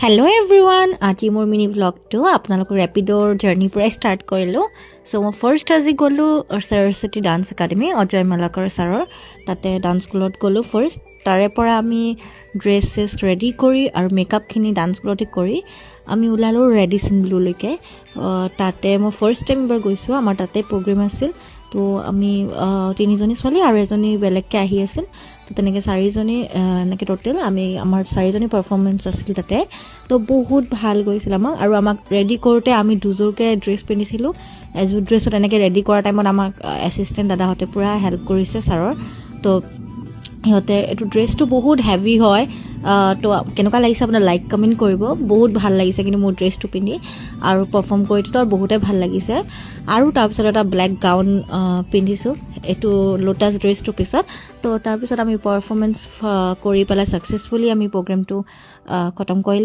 Hello' everyone, আজি মোৰ mini ব্লগটো আপোনালোকৰ ৰেপিডৰ জাৰ্ণিৰ পৰাই ষ্টাৰ্ট কৰিলোঁ। চ' মই ফাৰ্ষ্ট আজি গ'লোঁ সৰস্বতী ডান্স একাডেমি, অজয় মালাকৰ ছাৰৰ তাতে ডান্স স্কুলত গ'লোঁ ফাৰ্ষ্ট। তাৰে পৰা আমি ড্ৰেছ ৰেডি কৰি আৰু মেকআপখিনি ডান্স স্কুলতে কৰি আমি ওলালোঁ ৰেডিচন ব্লুলৈকে। তাতে মই ফাৰ্ষ্ট টাইম এবাৰ গৈছোঁ, আমাৰ তাতে প্ৰগ্ৰেম আছিল। তো আমি তিনিজনী ছোৱালী আৰু এজনী বেলেগকৈ আহি আছিল। তো তেনেকৈ চাৰিজনী এনেকৈ টোটেল আমাৰ চাৰিজনী পাৰফৰ্মেঞ্চ আছিল তাতে। তো বহুত ভাল গৈছিল আৰু আমাক ৰেডি কৰোঁতে আমি দুযোৰকৈ ড্ৰেছ পিন্ধিছিলোঁ। এযোৰ ড্ৰেছত এনেকৈ ৰেডি কৰাৰ টাইমত আমাক এছিষ্টেণ্ট দাদাহঁতে পূৰা হেল্প কৰিছে ছাৰৰ। তো সিহঁতে এইটো ড্ৰেছটো বহুত হেভি হয়। তো কেনেকুৱা লাগিছে আপোনাৰ লাইক কমেণ্ট কৰিব। বহুত ভাল লাগিছে কিন্তু মোৰ ড্ৰেছটো পিন্ধি, আৰু পাৰফৰ্ম কৰিতো আৰু বহুতেই ভাল লাগিছে। আৰু তাৰপিছত এটা ব্লেক গাউন পিন্ধিছোঁ, এইটো লোটাছ ড্ৰেছটোৰ পিছত। তো তাৰপিছত আমি পাৰফৰ্মেঞ্চ কৰি পেলাই ছাকচেছফুলি আমি প্ৰগ্ৰেমটো খতম কৰিলোঁ।